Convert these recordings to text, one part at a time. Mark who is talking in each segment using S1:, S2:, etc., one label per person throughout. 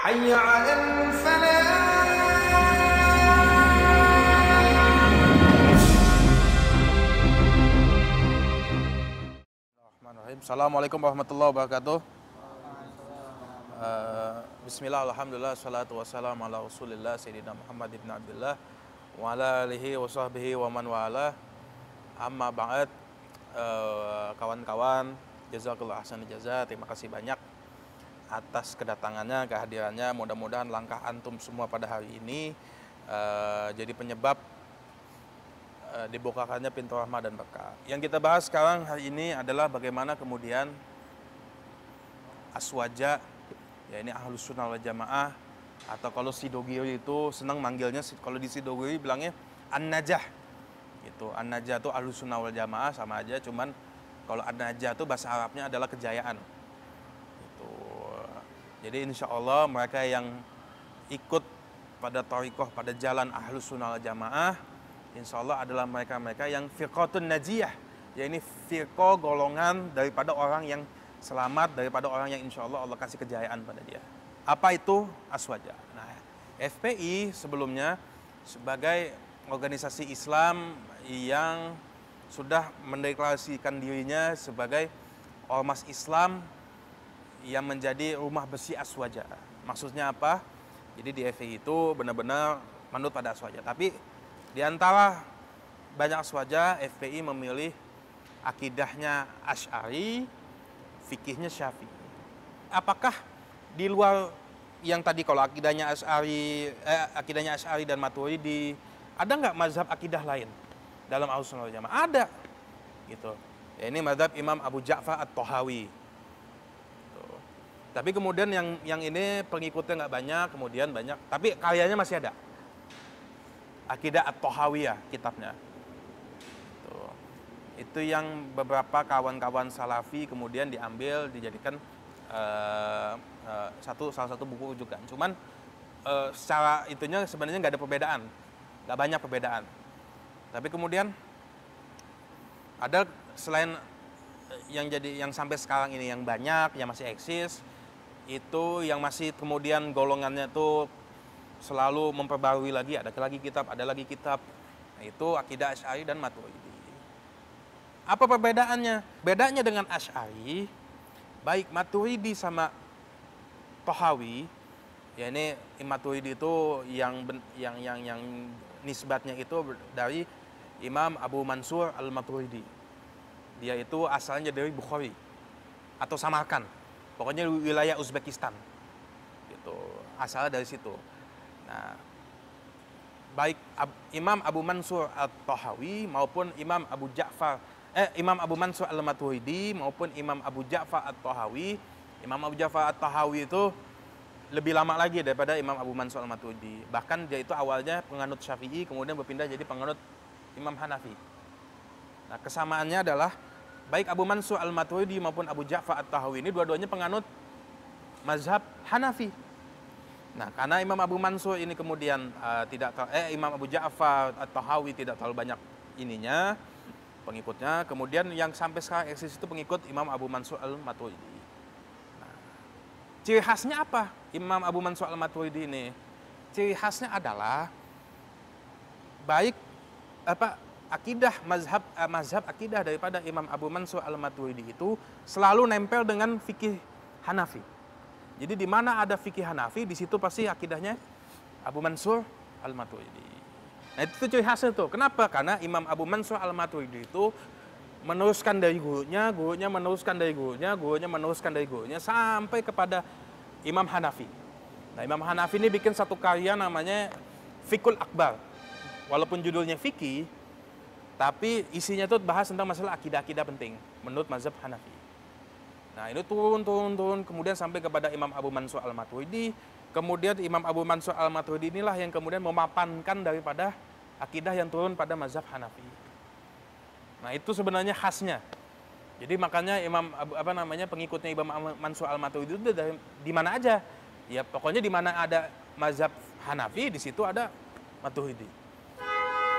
S1: حي على الفلاح.
S2: Assalamualaikum warahmatullahi wabarakatuh. Bismillah, alhamdulillah, salatu wassalamu ala rasulillah Sayyidina Muhammad ibn Abdullah wa ala alihi wa sahbihi wa man wala. Amma ba'd. Kawan-kawan, jazakallah ahsan jaza. Terima kasih banyak atas kedatangannya, kehadirannya. Mudah-mudahan langkah antum semua pada hari ini jadi penyebab dibukakannya pintu rahmah dan berkah. Yang kita bahas sekarang hari ini adalah bagaimana kemudian aswaja, ya ini ahlus sunnah wal jamaah, atau kalau Sidogiri itu senang manggilnya, kalau di Sidogiri bilangnya an-najah. Gitu. An-najah itu ahlus sunnah wal jamaah sama aja, cuman kalau an-najah itu bahasa Arabnya adalah kejayaan. Gitu. Jadi insya Allah mereka yang ikut pada thariqah, pada jalan ahlus sunnah wal jamaah, insya Allah adalah mereka-mereka yang firqatun najiyah, yaitu firqah golongan daripada orang yang selamat, daripada orang yang insya Allah Allah kasih kejayaan pada dia. Apa itu aswaja? Nah, FPI sebelumnya sebagai organisasi Islam yang sudah mendeklarasikan dirinya sebagai ormas Islam yang menjadi rumah besi aswaja. Maksudnya apa? Jadi di FPI itu benar-benar manut pada aswaja. Tapi di antara banyak aswaja, FPI memilih akidahnya Asy'ari, fikihnya Syafi'i. Apakah di luar yang tadi kalau akidahnya Asy'ari dan Maturidi, ada nggak mazhab akidah lain dalam Ahlus Sunnah wal Jamaah? Ada, gitu. Ya, ini mazhab Imam Abu Ja'far At-Tahawi. Gitu. Tapi kemudian yang ini pengikutnya nggak banyak, kemudian banyak, tapi karyanya masih ada. Akidah At-Tahawiyah kitabnya. Itu yang beberapa kawan-kawan salafi kemudian diambil, dijadikan salah satu buku rujukan. Cuman secara itunya sebenarnya nggak ada perbedaan, nggak banyak perbedaan. Tapi kemudian ada selain yang sampai sekarang ini yang banyak, yang masih eksis, itu yang masih kemudian golongannya tuh selalu memperbarui lagi, ada lagi kitab. Nah, itu akidah Asy'ari dan Maturidi. Apa perbedaannya? Bedanya dengan Asy'ari, baik Maturidi sama Tahawi, ya ini Maturidi itu yang nisbatnya itu dari Imam Abu Mansur Al-Maturidi. Dia itu asalnya dari Bukhari atau Samarkand, pokoknya wilayah Uzbekistan. Gitu, asalnya dari situ. Nah, baik Imam Abu Mansur At-Tahawi maupun Imam Abu Mansur Al-Maturidi maupun Imam Abu Ja'far At-Tahawi, Imam Abu Ja'far At-Tahawi itu lebih lama lagi daripada Imam Abu Mansur Al-Maturidi. Bahkan dia itu awalnya penganut Syafi'i, kemudian berpindah jadi penganut Imam Hanafi. Nah, kesamaannya adalah baik Abu Mansur Al-Maturidi maupun Abu Ja'far At-Tahawi ini dua-duanya penganut mazhab Hanafi. Nah, karena Imam Abu Mansur ini kemudian Imam Abu Ja'far At-Tahawi tidak terlalu banyak ininya, pengikutnya, kemudian yang sampai sekarang eksis itu pengikut Imam Abu Mansur Al-Maturidi. Nah, ciri khasnya apa Imam Abu Mansur Al-Maturidi ini? Ciri khasnya adalah baik mazhab akidah daripada Imam Abu Mansur Al-Maturidi itu selalu nempel dengan fikih Hanafi. Jadi di mana ada fikih Hanafi, di situ pasti akidahnya Abu Mansur Al-Maturidi. Nah, itu ciri khasnya tuh. Kenapa? Karena Imam Abu Mansur Al-Maturidi itu meneruskan dari gurunya, gurunya meneruskan dari gurunya, gurunya meneruskan dari gurunya sampai kepada Imam Hanafi. Nah, Imam Hanafi ini bikin satu karya namanya Fiqhul Akbar. Walaupun judulnya fikih, tapi isinya tuh bahas tentang masalah akidah-akidah penting menurut mazhab Hanafi. Nah, ini turun, kemudian sampai kepada Imam Abu Mansur Al-Maturidi. Kemudian Imam Abu Mansur Al-Maturidi inilah yang kemudian memapankan daripada akidah yang turun pada mazhab Hanafi. Nah, itu sebenarnya khasnya. Jadi makanya pengikutnya Imam Mansur Al-Maturidi itu dari di mana aja. Ya pokoknya di mana ada mazhab Hanafi, di situ ada Maturidi.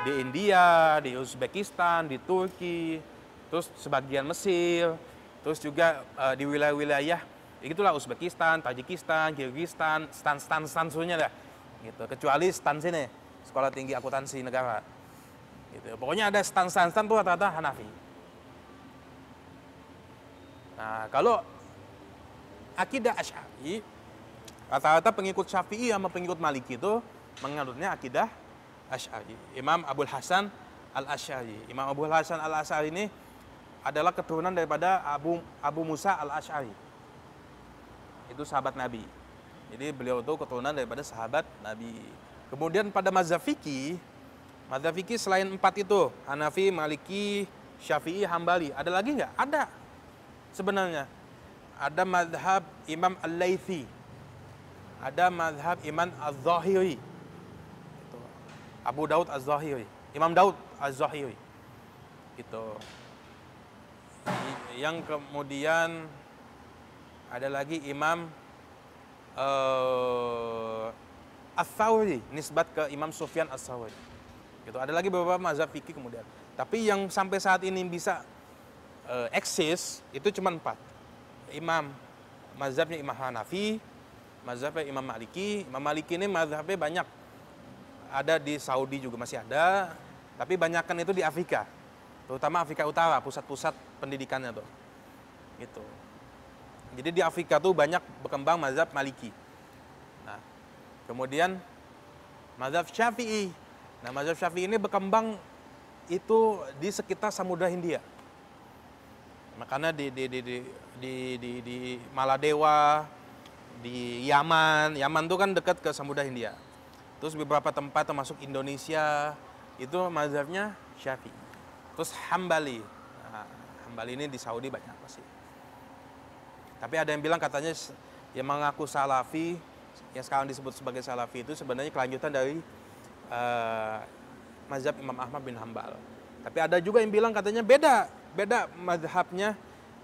S2: Di India, di Uzbekistan, di Turki, terus sebagian Mesir, terus juga di wilayah-wilayah Itulah Uzbekistan, Tajikistan, Kyrgyzstan, stan semuanya dah. Gitu. Kecuali stan sini, Sekolah Tinggi Akuntansi Negara. Gitu. Pokoknya ada stan tuh rata-rata Hanafi. Nah, kalau akidah Asy'ari, rata-rata pengikut Syafi'i sama pengikut Maliki itu menganutnya akidah Asy'ari. Imam Abul Hasan Al-Asy'ari. Imam Abul Hasan Al-Asy'ari ini adalah keturunan daripada Abu Musa Al-Asy'ari. Itu sahabat Nabi. Jadi beliau itu keturunan daripada sahabat Nabi. Kemudian pada mazhab fikih selain 4 itu, Hanafi, Maliki, Syafi'i, Hambali, ada lagi nggak? Ada. Sebenarnya ada mazhab Imam Al-Laitsi. Ada mazhab Imam Az-Zahiri. Abu Daud Az-Zahiri. Imam Daud Az-Zahiri. Gitu. Yang kemudian ada lagi Imam Ats-Tsauri, nisbat ke Imam Sufyan Ats-Tsauri. Gitu. Ada lagi beberapa mazhab fikih kemudian. Tapi yang sampai saat ini bisa eksis itu cuma 4. Mazhabnya Imam Hanafi, mazhabnya Imam Maliki. Imam Maliki ini mazhabnya banyak. Ada di Saudi juga masih ada, tapi banyakkan itu di Afrika. Terutama Afrika Utara, pusat-pusat pendidikannya tuh. Gitu. Jadi di Afrika tuh banyak berkembang mazhab Maliki. Nah, kemudian mazhab Syafi'i. Nah, mazhab Syafi'i ini berkembang itu di sekitar Samudra Hindia. Makanya di Maladewa, di Yaman tuh kan dekat ke Samudra Hindia. Terus beberapa tempat termasuk Indonesia itu mazhabnya Syafi'i. Terus Hambali. Nah, Hambali ini di Saudi banyak pasti. Tapi ada yang bilang katanya yang mengaku Salafi, yang sekarang disebut sebagai Salafi itu sebenarnya kelanjutan dari mazhab Imam Ahmad bin Hambal. Tapi ada juga yang bilang katanya beda mazhabnya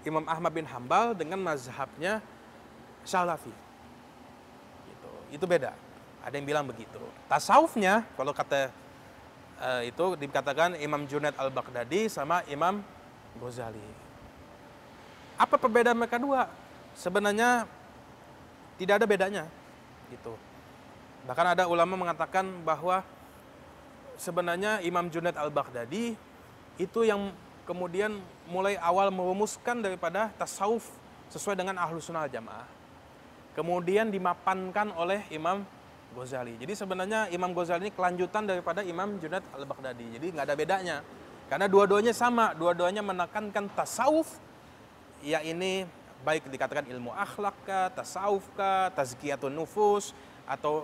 S2: Imam Ahmad bin Hambal dengan mazhabnya Salafi. Gitu. Itu beda. Ada yang bilang begitu. Tasawufnya kalau kata itu dikatakan Imam Junaid Al-Baghdadi sama Imam Ghazali. Apa perbedaan mereka dua? Sebenarnya tidak ada bedanya, gitu. Bahkan ada ulama mengatakan bahwa sebenarnya Imam Junaid Al-Baghdadi itu yang kemudian mulai awal merumuskan daripada tasawuf sesuai dengan Ahlus Sunnah Wal Jamaah. Kemudian dimapankan oleh Imam Ghazali. Jadi sebenarnya Imam Ghazali ini kelanjutan daripada Imam Junaid Al-Baghdadi. Jadi nggak ada bedanya. Karena dua-duanya sama, dua-duanya menekankan tasawuf, ya ini baik dikatakan ilmu akhlak kah, tasawuf kah, tazkiyatun nufus, atau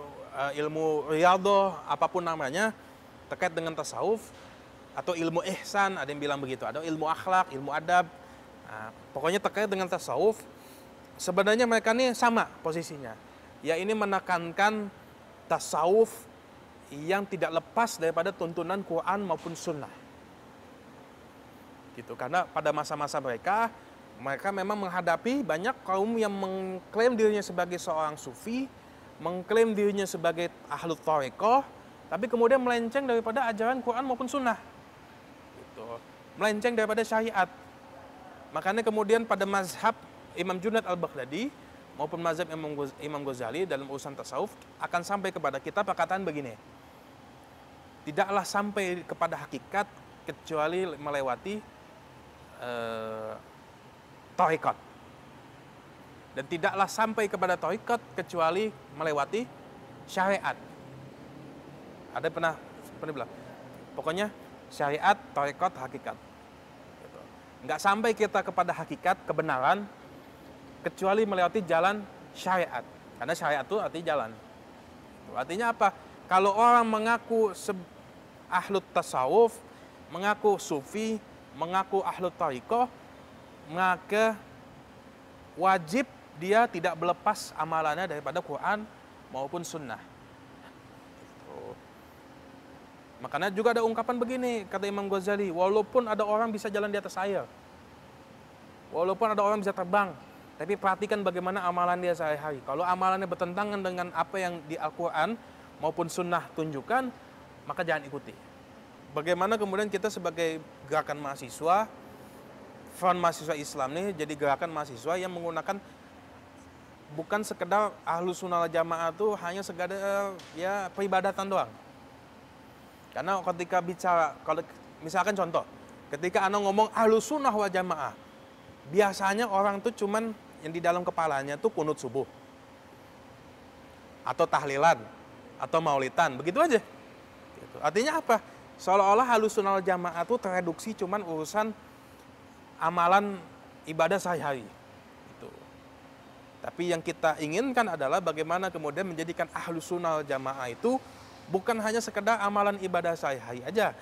S2: ilmu riyadhah, apapun namanya, terkait dengan tasawuf, atau ilmu ihsan, ada yang bilang begitu, ada ilmu akhlak, ilmu adab. Nah, pokoknya terkait dengan tasawuf, sebenarnya mereka ini sama posisinya. Ya ini menekankan tasawuf yang tidak lepas daripada tuntunan Quran maupun Sunnah. Gitu, karena pada masa-masa mereka memang menghadapi banyak kaum yang mengklaim dirinya sebagai seorang sufi, mengklaim dirinya sebagai ahlu thariqah, tapi kemudian melenceng daripada ajaran Quran maupun Sunnah. Gitu. Melenceng daripada syariat. Makanya kemudian pada mazhab Imam Junaid Al-Baghdadi maupun mazhab Imam Ghazali dalam urusan tasawuf akan sampai kepada kita perkataan begini. Tidaklah sampai kepada hakikat kecuali melewati thariqat. Dan tidaklah sampai kepada thariqat kecuali melewati syariat. Ada pernah bilang, pokoknya syariat, thariqat, hakikat. Gitu. Nggak sampai kita kepada hakikat, kebenaran, kecuali melewati jalan syariat. Karena syariat itu artinya jalan. Artinya apa? Kalau orang mengaku ahlu tasawuf, mengaku sufi, mengaku ahlu thariqah, maka wajib dia tidak melepas amalannya daripada Quran maupun Sunnah. Makanya juga ada ungkapan begini, kata Imam Ghazali, walaupun ada orang bisa jalan di atas air, walaupun ada orang bisa terbang, tapi perhatikan bagaimana amalan dia sehari-hari. Kalau amalannya bertentangan dengan apa yang di Al-Quran maupun Sunnah tunjukkan, maka jangan ikuti. Bagaimana kemudian kita sebagai gerakan mahasiswa, Front Mahasiswa Islam ini jadi gerakan mahasiswa yang menggunakan bukan sekedar Ahlus Sunnah wal Jamaah itu hanya sekedar ya peribadatan doang. Karena ketika bicara, kalau misalkan contoh, ketika Anda ngomong Ahlus Sunnah wal Jamaah, biasanya orang tuh cuman yang di dalam kepalanya tuh kunut subuh, atau tahlilan, atau maulidan, begitu aja. Gitu. Artinya apa? Seolah-olah Ahlus Sunnah wal Jamaah tuh tereduksi cuman urusan amalan ibadah sehari-hari. Gitu. Tapi yang kita inginkan adalah bagaimana kemudian menjadikan Ahlus Sunnah wal Jamaah itu bukan hanya sekedar amalan ibadah sehari-hari aja.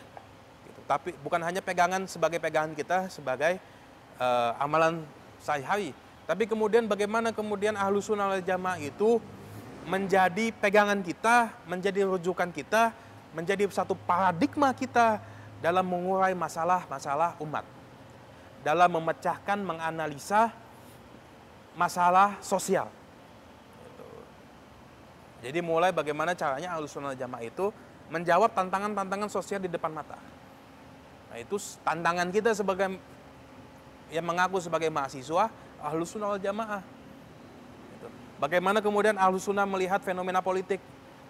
S2: Gitu. Tapi bukan hanya pegangan sebagai pegangan kita sebagai amalan sehari-hari. Tapi kemudian bagaimana kemudian Ahlus Sunnah wal Jamaah itu menjadi pegangan kita, menjadi rujukan kita, menjadi satu paradigma kita dalam mengurai masalah-masalah umat. Dalam memecahkan, menganalisa masalah sosial. Jadi mulai bagaimana caranya Ahlus Sunnah wal Jamaah itu menjawab tantangan-tantangan sosial di depan mata. Nah itu tantangan kita sebagai yang mengaku sebagai mahasiswa Ahlus Sunnah wal Jamaah. Gitu. Bagaimana kemudian Ahlus Sunnah melihat fenomena politik,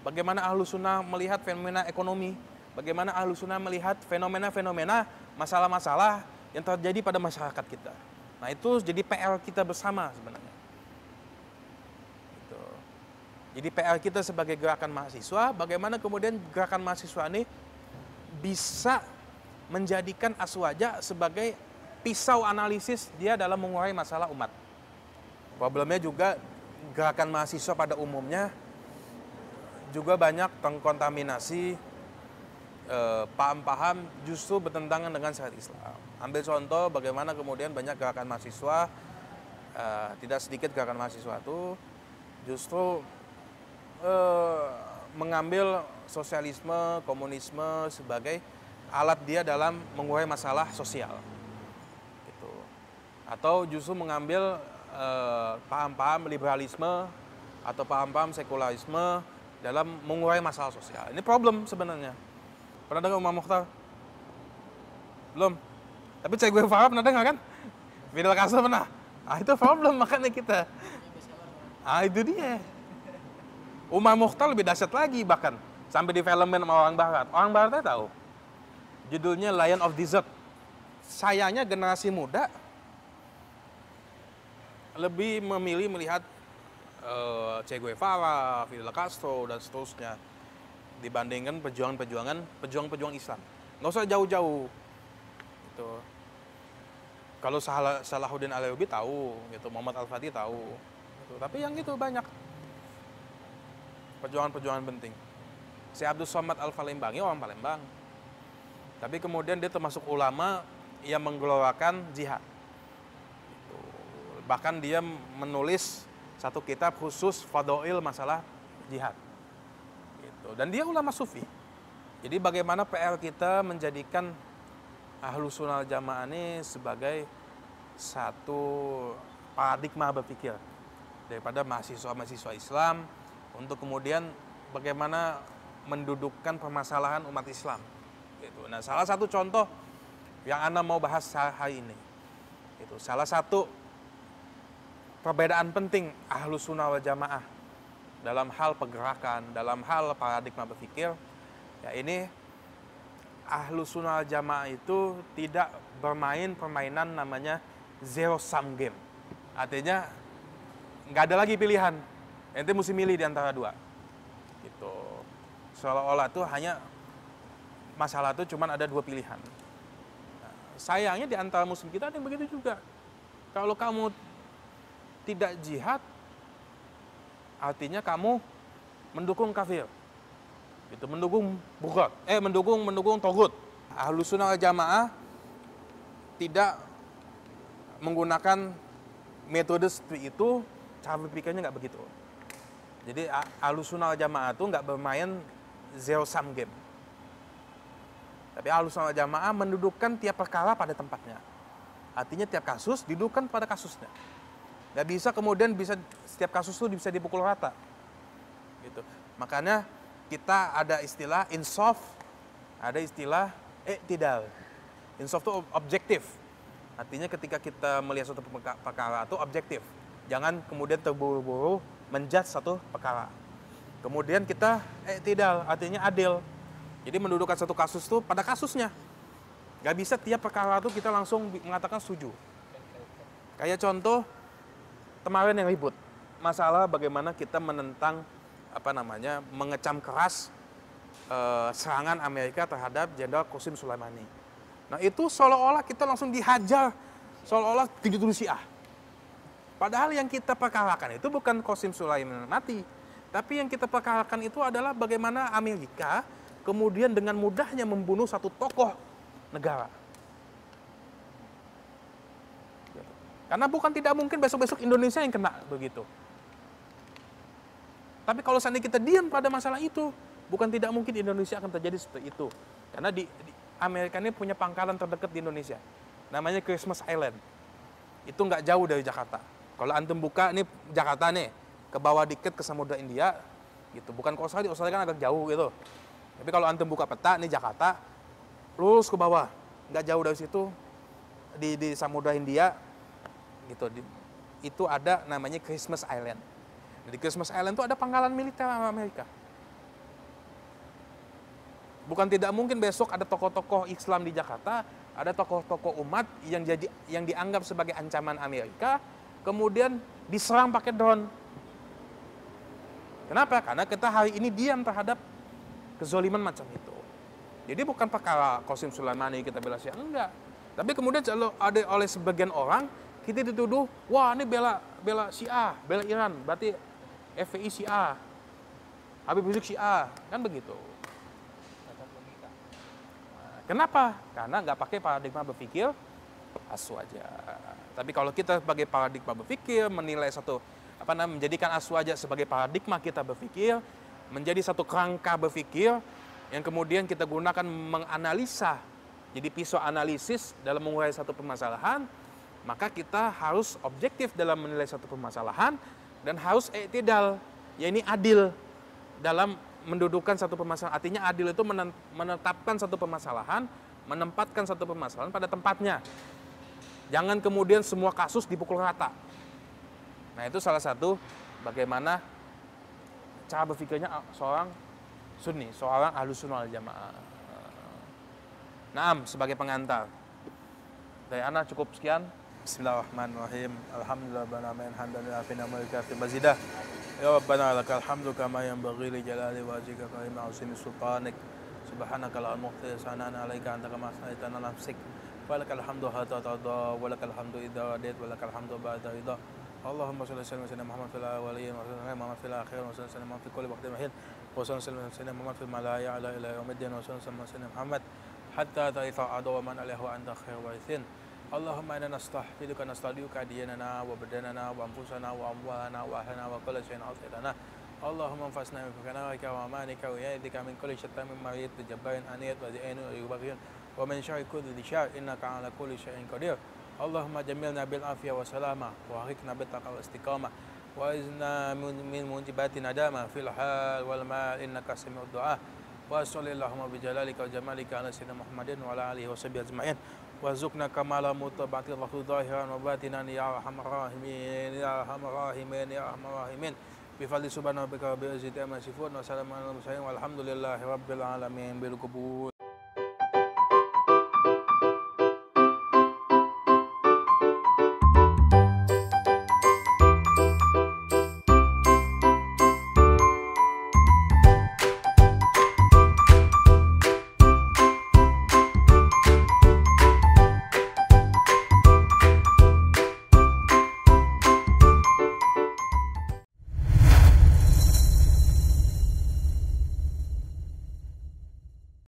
S2: bagaimana Ahlus Sunnah melihat fenomena ekonomi, bagaimana Ahlus Sunnah melihat fenomena-fenomena masalah-masalah yang terjadi pada masyarakat kita. Nah itu jadi PR kita bersama sebenarnya. Gitu. Jadi PR kita sebagai gerakan mahasiswa, bagaimana kemudian gerakan mahasiswa ini bisa menjadikan Aswaja sebagai pisau analisis dia dalam mengurai masalah umat. Problemnya juga gerakan mahasiswa pada umumnya juga banyak terkontaminasi paham-paham justru bertentangan dengan syariat Islam. Ambil contoh bagaimana kemudian banyak gerakan mahasiswa, tidak sedikit gerakan mahasiswa itu justru mengambil sosialisme, komunisme sebagai alat dia dalam mengurai masalah sosial. Gitu. Atau justru mengambil paham-paham liberalisme atau paham-paham sekularisme dalam mengurai masalah sosial. Ini problem sebenarnya. Pernah dengar Umar Mukhtar? Belum? Tapi Che Guevara pernah dengar kan? Fidel Castro pernah? Ah itu problem makanya kita. Ah itu dia. Umar Mukhtar lebih dahsyat lagi bahkan. Sampai di filmin sama orang Barat. Orang Baratnya tahu. Judulnya Lion of Desert. Sayangnya generasi muda lebih memilih melihat Che Guevara, Fidel Castro, dan seterusnya dibandingkan pejuang-pejuang Islam. Nggak usah jauh-jauh. Gitu. Kalau Salahuddin Alayubi tahu, gitu. Muhammad Al-Fatih tahu. Gitu. Tapi yang itu banyak perjuangan-perjuangan penting. Si Abdul Somad Al-Falembangi orang Palembang. Tapi kemudian dia termasuk ulama yang menggelorakan jihad. Gitu. Bahkan dia menulis satu kitab khusus fadail masalah jihad. Gitu. Dan dia ulama sufi. Jadi bagaimana PR kita menjadikan Ahlus Sunnah wal Jamaah ini sebagai satu paradigma berpikir daripada mahasiswa-mahasiswa Islam untuk kemudian bagaimana mendudukkan permasalahan umat Islam. Gitu. Nah, salah satu contoh yang Anda mau bahas hari ini, itu salah satu perbedaan penting Ahlus Sunnah wal Jamaah dalam hal pergerakan, dalam hal paradigma berpikir, ya ini Ahlus Sunnah wal Jamaah itu tidak bermain permainan namanya zero sum game. Artinya nggak ada lagi pilihan, ente mesti milih di antara dua. Gitu. Seolah-olah itu hanya masalah itu cuma ada dua pilihan. Nah, sayangnya di antara muslim kita ada yang begitu juga. Kalau kamu tidak jihad, artinya kamu mendukung kafir. Itu mendukung bukhot, mendukung togut. Ahlus Sunnah wal Jamaah tidak menggunakan metode seperti itu, cara berpikirnya nggak begitu. Jadi Ahlus Sunnah wal Jamaah itu nggak bermain zero sum game. Tapi Ahlus Sunnah wal Jamaah mendudukkan tiap perkara pada tempatnya. Artinya tiap kasus didudukkan pada kasusnya. Nggak bisa kemudian setiap kasus itu bisa dipukul rata. Gitu. Makanya kita ada istilah insaf, ada istilah i'tidal. Insaf itu objektif. Artinya ketika kita melihat suatu perkara itu objektif. Jangan kemudian terburu-buru menjudge satu perkara. Kemudian kita i'tidal, artinya adil. Jadi mendudukan satu kasus itu pada kasusnya. Gak bisa tiap perkara itu kita langsung mengatakan setuju. Kayak contoh kemarin yang ribut, masalah bagaimana kita menentang mengecam keras serangan Amerika terhadap Jenderal Qasim Soleimani. Nah itu seolah-olah kita langsung dihajar, seolah-olah dituduh Syiah. Padahal yang kita perkarakan itu bukan Qasim Soleimani mati, tapi yang kita perkarakan itu adalah bagaimana Amerika kemudian dengan mudahnya membunuh satu tokoh negara. Karena bukan tidak mungkin besok-besok Indonesia yang kena begitu. Tapi kalau seandainya kita diam pada masalah itu, bukan tidak mungkin Indonesia akan terjadi seperti itu. Karena di Amerika ini punya pangkalan terdekat di Indonesia. Namanya Christmas Island. Itu nggak jauh dari Jakarta. Kalau antum buka, ini Jakarta nih, ke bawah dikit ke Samudra India, gitu. Bukan ke Australia, Australia kan agak jauh gitu. Tapi kalau antum buka peta, ini Jakarta, lurus ke bawah. Nggak jauh dari situ, di Samudra India, gitu. Itu ada namanya Christmas Island. Di Christmas Island itu ada pangkalan militer Amerika. Bukan tidak mungkin besok ada tokoh-tokoh Islam di Jakarta, ada tokoh-tokoh umat yang dianggap sebagai ancaman Amerika, kemudian diserang pakai drone. Kenapa? Karena kita hari ini diam terhadap kezoliman macam itu. Jadi bukan perkara Qasim Soleimani kita bela Syiah, enggak. Tapi kemudian kalau ada oleh sebagian orang, kita dituduh, wah ini bela Syiah, bela Iran, berarti FPI Syiah, Habib Rizik Syiah, kan begitu. Kenapa? Karena nggak pakai paradigma berpikir asu aja. Tapi kalau kita sebagai paradigma berpikir, menilai menjadikan asu aja sebagai paradigma kita berpikir, menjadi satu kerangka berpikir yang kemudian kita gunakan menganalisa, jadi pisau analisis dalam mengurai satu permasalahan, maka kita harus objektif dalam menilai satu permasalahan dan harus i'tidal, yakni adil dalam mendudukan satu permasalahan. Artinya adil itu menetapkan satu permasalahan, menempatkan satu permasalahan pada tempatnya. Jangan kemudian semua kasus dipukul rata. Nah itu salah satu bagaimana cara berpikirnya seorang Sunni, seorang Ahlus Sunnah wal Jamaah. Naam, sebagai pengantar. Dari ana cukup sekian. Bismillahirrahmanirrahim. Alhamdulillah banamin hamdalillah fina malika fi mazidah. Ya Rabbana lakal hamdu kama yanbaghi li jalali wajhika karim ausini sultanik. Subhanaka la muhti sanana alaika anta kama asnaitana nafsik. Walakal hamdu hatta tada walakal hamdu idza radit walakal hamdu ba'da ridha. Allahumma shalli ala sayyidina Muhammad fil awwalin wa sallim Muhammad fil akhirin wa sallim Muhammad fi kulli waqtin wa hin. Wa sallim sayyidina Muhammad fil malaya ala ila yaumiddin wa sallim sayyidina Muhammad hatta ta'ifa adu wa man alaihi anta khairul warithin. Allahumma inna nastahfiduka nastadiuka diyanana wa badanana wa anfusana wa amwalana wa ahlana wa kulla shay'in atidana. Allahumma anfasna bi fikranaka wa amanika wa yadika min kulli shay'in marid jabbarin aniyat wa di'inu wa yubaghir wa min syarri kulli syar innaka ala kulli syai'in qadir. Allahumma jamilna bil afiyah wa salama wa harikna bit taqwa istiqamah wa izna min munjibati nadama fil hal wal mal innaka sami'ud du'a. Wa sallallahu bi jalalika wa jamalika ala sayyidina Muhammadin wa ala alihi wa sahbihi ajma'in. Warzuqna kamala mutaba'atil rasul zahiran wa batinan ya arhamar rahimin ya arhamar rahimin ya arhamar rahimin bi fadli subhana rabbika rabbil izzati amma yasifun wa salamun alal mursalin walhamdulillahi rabbil alamin bil qubul.